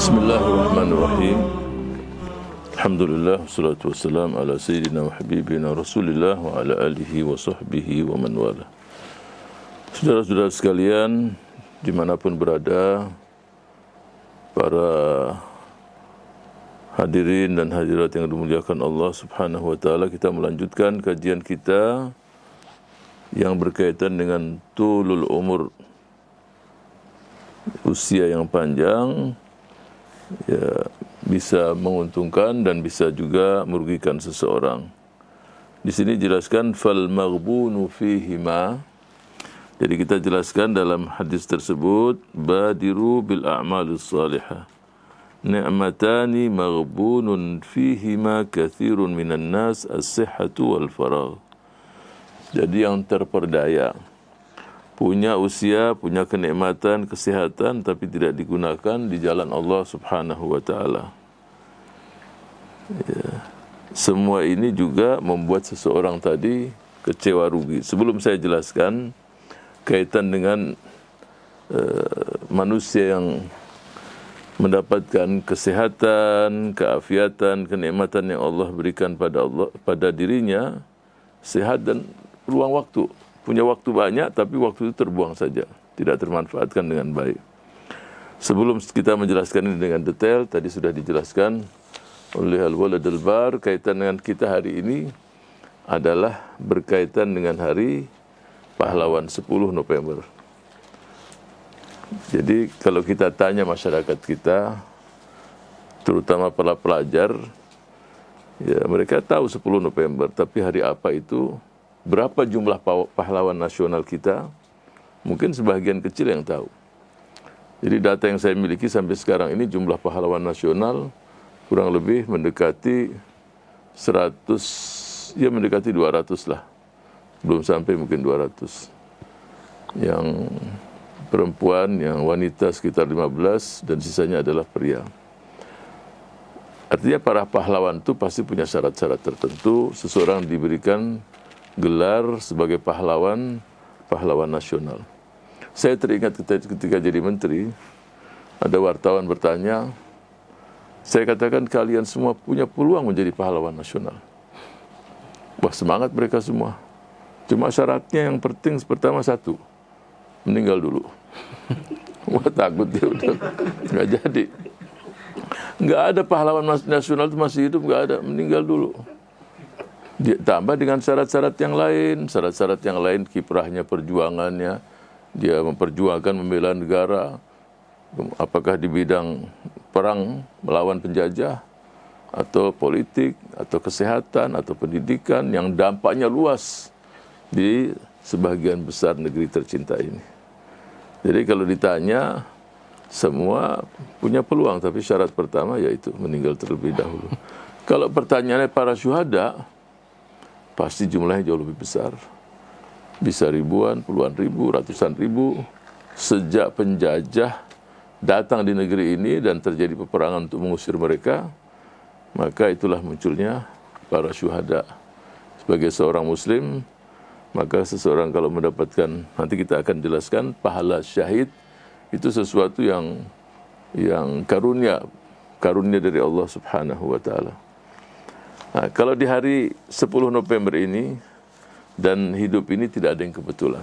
Bismillahirrahmanirrahim. Alhamdulillah, wassalatu wassalam ala sayyidina wa habibina Rasulillah wa ala alihi wa sahbihi wa man wala. Saudara-saudara sekalian, dimanapun berada, para hadirin dan hadirat yang dimuliakan Allah Subhanahu wa taala, kita melanjutkan kajian kita yang berkaitan dengan tulul umur, usia yang panjang, ya, bisa menguntungkan dan bisa juga merugikan seseorang. Di sini jelaskan fal maghbunu fihima. Jadi kita jelaskan dalam hadis tersebut, badiru bil a'malis salihah. Ni'matani maghbunun fihima katsirun minan nas as-sihhatu wal faragh. Jadi yang terperdaya, punya usia, punya kenikmatan, kesehatan, tapi tidak digunakan di jalan Allah Subhanahu wa ta'ala. Ya. Semua ini juga membuat seseorang tadi kecewa rugi. Sebelum saya jelaskan kaitan dengan manusia yang mendapatkan kesehatan, keafiatan, kenikmatan yang Allah berikan pada dirinya, sehat dan ruang waktu. Punya waktu banyak, tapi waktu itu terbuang saja, tidak termanfaatkan dengan baik. Sebelum kita menjelaskan ini dengan detail, tadi sudah dijelaskan oleh Al-Walad Al-Bar, kaitan dengan kita hari ini adalah berkaitan dengan hari pahlawan 10 November. Jadi kalau kita tanya masyarakat kita, terutama para pelajar, ya mereka tahu 10 November, tapi hari apa itu, berapa jumlah pahlawan nasional kita, mungkin sebagian kecil yang tahu. Jadi data yang saya miliki sampai sekarang ini, jumlah pahlawan nasional kurang lebih mendekati 100, ya mendekati 200 lah. Belum sampai mungkin 200. Yang perempuan, yang wanita sekitar 15, dan sisanya adalah pria. Artinya para pahlawan itu pasti punya syarat-syarat tertentu. Seseorang diberikan gelar sebagai pahlawan nasional. Saya teringat ketika jadi menteri, ada wartawan bertanya, saya katakan kalian semua punya peluang menjadi pahlawan nasional. Wah, semangat mereka semua. Cuma syaratnya yang penting pertama satu, meninggal dulu. Wah, takut dia udah nggak jadi. Nggak ada pahlawan nasional itu masih hidup, nggak ada, meninggal dulu. Ditambah dengan syarat-syarat yang lain, kiprahnya, perjuangannya, dia memperjuangkan membela negara, apakah di bidang perang melawan penjajah, atau politik, atau kesehatan, atau pendidikan yang dampaknya luas di sebagian besar negeri tercinta ini. Jadi kalau ditanya, semua punya peluang, tapi syarat pertama yaitu meninggal terlebih dahulu. Kalau pertanyaannya para syuhada, pasti jumlahnya jauh lebih besar. Bisa ribuan, puluhan ribu, ratusan ribu. Sejak penjajah datang di negeri ini dan terjadi peperangan untuk mengusir mereka, maka itulah munculnya para syuhada. Sebagai seorang muslim, maka seseorang kalau mendapatkan, nanti kita akan jelaskan, pahala syahid itu sesuatu yang karunia dari Allah Subhanahu wa ta'ala. Nah, kalau di hari 10 November ini, dan hidup ini tidak ada yang kebetulan.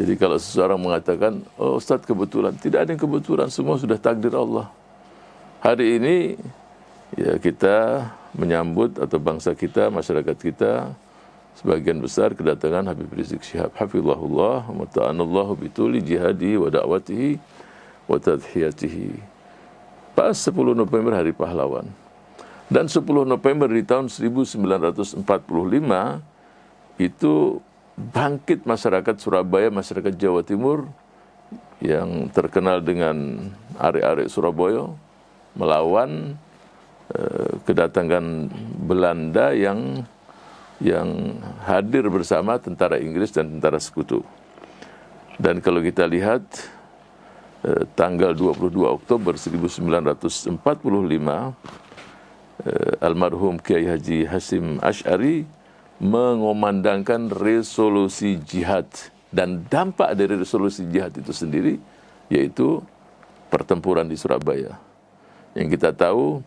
Jadi kalau seseorang mengatakan, oh Ustaz kebetulan, tidak ada yang kebetulan, semua sudah takdir Allah. Hari ini, ya kita menyambut, atau bangsa kita, masyarakat kita, sebagian besar kedatangan Habib Rizik Syihab hafizahullah wa ta'anallahu bituli jihadihi wa da'watihi wa tadhiyatihi. Pas 10 November hari pahlawan. Dan 10 November di tahun 1945 itu bangkit masyarakat Surabaya, masyarakat Jawa Timur yang terkenal dengan arek-arek Surabaya melawan kedatangan Belanda yang hadir bersama tentara Inggris dan tentara sekutu. Dan kalau kita lihat tanggal 22 Oktober 1945, almarhum Kiai Haji Hasyim Asy'ari mengomandangkan resolusi jihad, dan dampak dari resolusi jihad itu sendiri yaitu pertempuran di Surabaya. Yang kita tahu,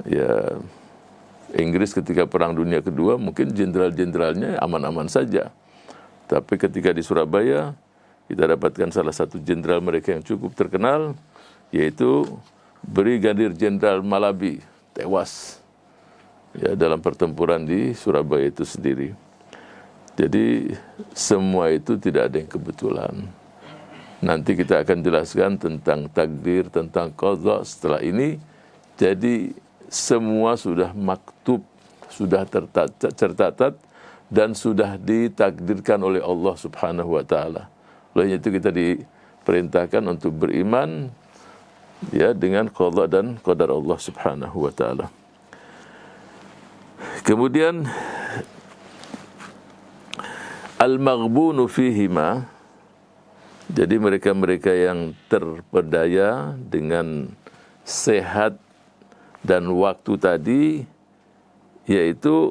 ya Inggris ketika Perang Dunia Kedua mungkin jenderal-jenderalnya aman-aman saja. Tapi ketika di Surabaya, kita dapatkan salah satu jenderal mereka yang cukup terkenal, yaitu Brigadir Jenderal Malabi, tewas ya dalam pertempuran di Surabaya itu sendiri. Jadi semua itu tidak ada yang kebetulan. Nanti kita akan jelaskan tentang takdir, tentang qadha setelah ini. Jadi semua sudah maktub, sudah tercatat dan sudah ditakdirkan oleh Allah Subhanahu wa taala. Oleh itu kita diperintahkan untuk beriman ya dengan qadha dan qadar Allah Subhanahu wa taala. Kemudian al-maghbunu fihima, jadi mereka-mereka yang terperdaya dengan sehat dan waktu tadi, yaitu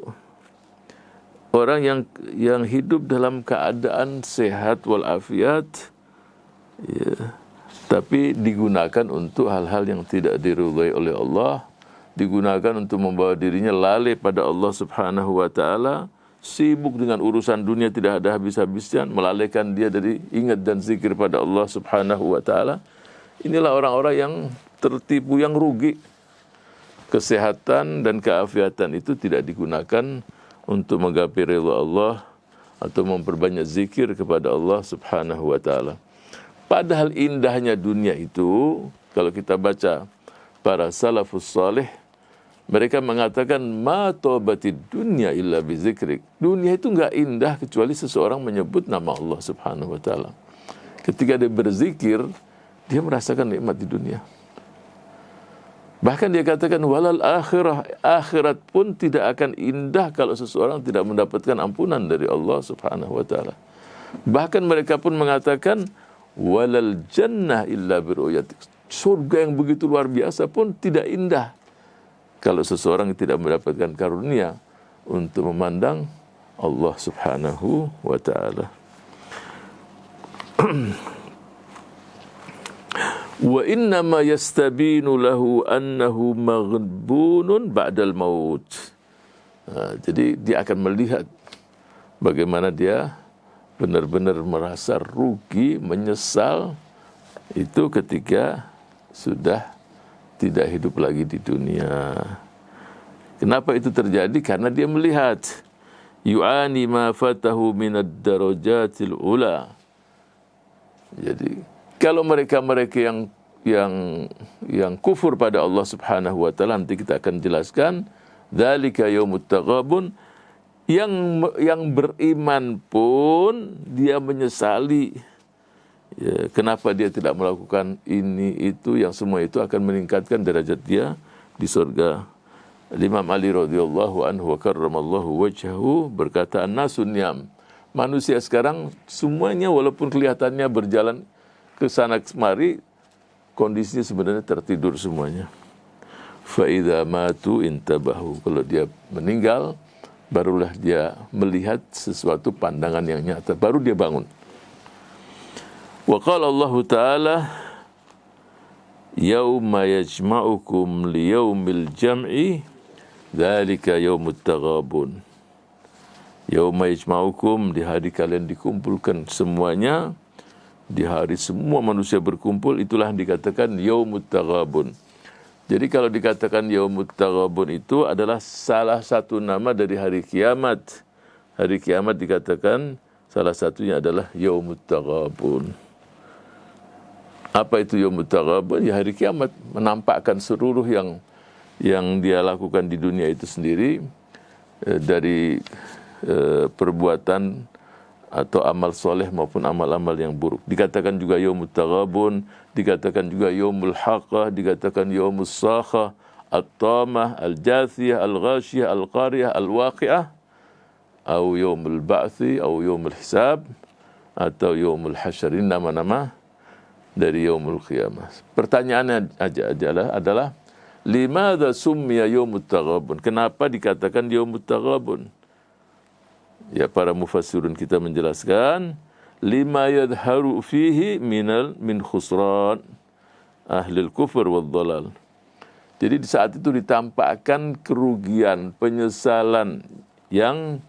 orang yang hidup dalam keadaan sehat walafiat, ya, tapi digunakan untuk hal-hal yang tidak diridhai oleh Allah, digunakan untuk membawa dirinya lalai pada Allah Subhanahu wa taala, sibuk dengan urusan dunia tidak ada habis-habisnya, melalaikan dia dari ingat dan zikir pada Allah Subhanahu wa taala. Inilah orang-orang yang tertipu, yang rugi. Kesehatan dan keafiatan itu tidak digunakan untuk menggapai ridha Allah atau memperbanyak zikir kepada Allah Subhanahu wa taala. Padahal indahnya dunia itu, kalau kita baca para salafus salih, mereka mengatakan ma taubatid dunya illa bizikrik. Dunia itu enggak indah kecuali seseorang menyebut nama Allah Subhanahu wa taala. Ketika dia berzikir, dia merasakan nikmat di dunia. Bahkan dia katakan walal akhirah, akhirat pun tidak akan indah kalau seseorang tidak mendapatkan ampunan dari Allah Subhanahu wa taala. Bahkan mereka pun mengatakan walal jannah illa biru'yatik. Surga yang begitu luar biasa pun tidak indah kalau seseorang tidak mendapatkan karunia untuk memandang Allah Subhanahu wa taala. Wa inna ma yastabinu lahu annahu maghbunun ba'dal maut. Jadi dia akan melihat bagaimana dia benar-benar merasa rugi, menyesal itu ketika sudah tidak hidup lagi di dunia. Kenapa itu terjadi? Karena dia melihat yu'ani ma fatahu minad darajatil ula. Jadi kalau mereka-mereka yang kufur pada Allah Subhanahu wa taala, nanti kita akan jelaskan dzalika yaumut taghabun, yang beriman pun dia menyesali. Ya, kenapa dia tidak melakukan ini itu, yang semua itu akan meningkatkan derajat dia di surga. Imam Ali radhiyallahu anhu wa karramallahu wajhahu berkata, an-nasun niyam. Manusia sekarang semuanya walaupun kelihatannya berjalan ke sana kemari, kondisinya sebenarnya tertidur semuanya. Fa idza matu intabahu. Kalau dia meninggal, barulah dia melihat sesuatu pandangan yang nyata, baru dia bangun. Wa qala Allah Ta'ala yauma yajma'ukum liyaumil jam'i dzalika yaumut taghabun. Yauma yajma'ukum, di hari kalian dikumpulkan semuanya, di hari semua manusia berkumpul, itulah yang dikatakan yaumut taghabun. Jadi kalau dikatakan yaumut taghabun itu adalah salah satu nama dari hari kiamat. Hari kiamat dikatakan salah satunya adalah yaumut taghabun. Apa itu yaumut taghabun? Ya hari kiamat, menampakkan seluruh yang dia lakukan di dunia itu sendiri, dari perbuatan atau amal soleh maupun amal-amal yang buruk. Dikatakan juga yaumut taghabun, dikatakan juga yaumul haqqah, dikatakan yaumus sakhah, at-tamah, al-jathiyah, al-ghashiyah, al-qariyah, al-waqi'ah, atau yaumul ba'thi, atau yaumul hisab, atau yaumul hasyr. Ini nama-nama dari yaumul qiyamah. Pertanyaannya adalah limadza summiya yaumut taghabun? Kenapa dikatakan yaumut taghabun? Ya, para mufassirun kita menjelaskan lima yadharu fihi min khusran ahli al-kufr wal dhalal. Jadi di saat itu ditampakkan kerugian, penyesalan yang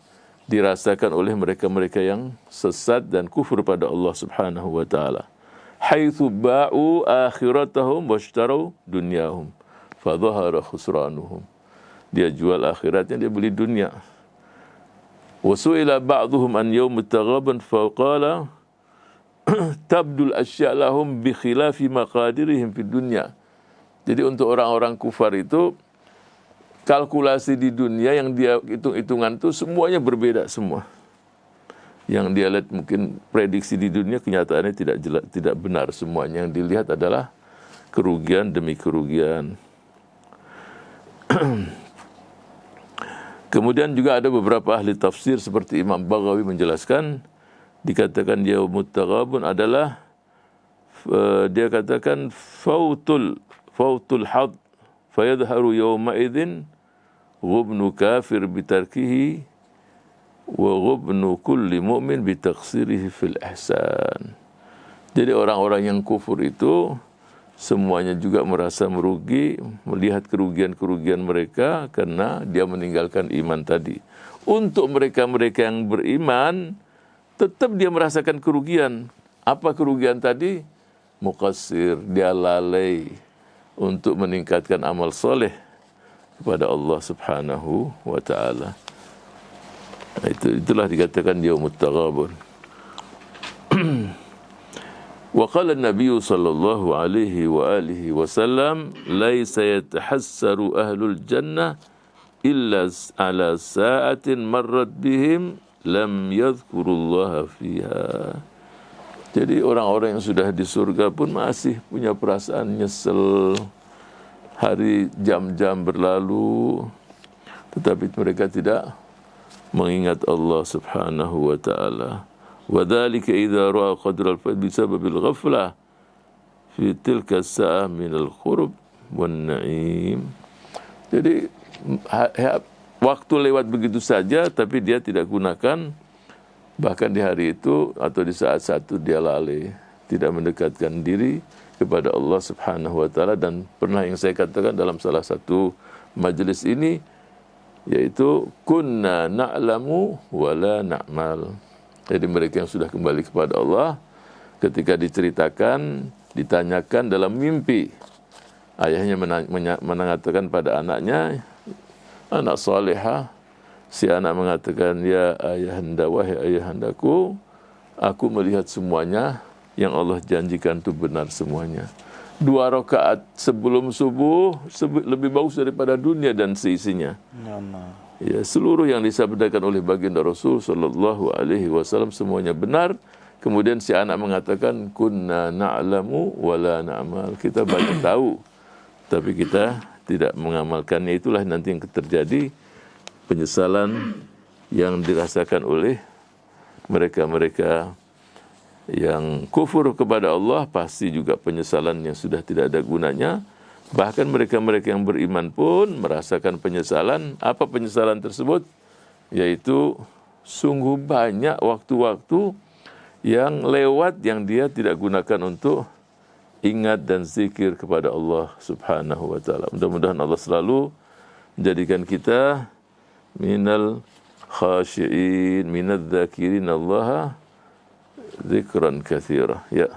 dirasakan oleh mereka-mereka yang sesat dan kufur pada Allah Subhanahu wa taala. Haitsu ba'u akhiratahum washtaraw dunyahum fadhahara khusranuhum. Dia jual akhiratnya, dia beli dunia. Wa su'ila ba'dhum an yaum at-taghaban faqala tabdul asya' lahum bi khilafi maqadirihim fid dunya. Jadi untuk orang-orang kufar itu kalkulasi di dunia yang dia hitung-hitungan itu semuanya berbeda semua. Yang dia lihat mungkin prediksi di dunia kenyataannya tidak benar semuanya. Yang dilihat adalah kerugian demi kerugian. Kemudian juga ada beberapa ahli tafsir seperti Imam Baghawi menjelaskan, dikatakan yaumut taghabun adalah dia katakan fautul had fayadharu yawma idzin ghubnu kafir bitarkihi wa ghubnu kulli mu'min bitaqsirihi fil ihsan. Jadi orang-orang yang kufur itu semuanya juga merasa merugi, melihat kerugian-kerugian mereka karena dia meninggalkan iman tadi. Untuk mereka-mereka yang beriman, tetap dia merasakan kerugian. Apa kerugian tadi? Muqassir, dia lalai untuk meningkatkan amal soleh kepada Allah Subhanahu wa ta'ala. Itulah dikatakan yaumut taghabun. Wa qala an-nabiy sallallahu alaihi wa alihi wasallam laisa yatahassaru ahlul jannah illa ala sa'atin marrat bihim lam yadhkurullaha fiha. Jadi orang-orang yang sudah di surga pun masih punya perasaan nyesel. Hari jam-jam berlalu, tetapi mereka tidak mengingat Allah Subhanahu wa ta'ala. Wa dzalika idza ra'a qadra al-fadl bisababil ghaflah fi tilka as-sa'ah min al-qurb wan na'im. Jadi waktu lewat begitu saja tapi dia tidak gunakan. Bahkan di hari itu atau di saat-saat itu dia lalai, tidak mendekatkan diri kepada Allah Subhanahu wa ta'ala. Dan pernah yang saya katakan dalam salah satu majelis ini, yaitu kunna na'lamu wa la na'mal. Jadi mereka yang sudah kembali kepada Allah, ketika diceritakan, ditanyakan dalam mimpi, ayahnya mengatakan pada anaknya, anak salihah. Si anak mengatakan, ya ayahanda, wahai ayahandaku, aku melihat semuanya yang Allah janjikan itu benar semuanya. 2 rakaat sebelum subuh lebih bagus daripada dunia dan seisinya. Ya, seluruh yang disabdakan oleh baginda Rasul sallallahu alaihi wasallam semuanya benar. Kemudian si anak mengatakan, kunna na'lamu wa la na'mal. Kita banyak tahu, tapi kita tidak mengamalkannya. Itulah nanti yang terjadi, penyesalan yang dirasakan oleh mereka-mereka yang kufur kepada Allah, pasti juga penyesalan yang sudah tidak ada gunanya. Bahkan mereka-mereka yang beriman pun merasakan penyesalan. Apa penyesalan tersebut? Yaitu sungguh banyak waktu-waktu yang lewat yang dia tidak gunakan untuk ingat dan zikir kepada Allah Subhanahu wa ta'ala. Mudah-mudahan Allah selalu menjadikan kita minal khashi'in minadz zakirin Allah dzikran katsira. Ya.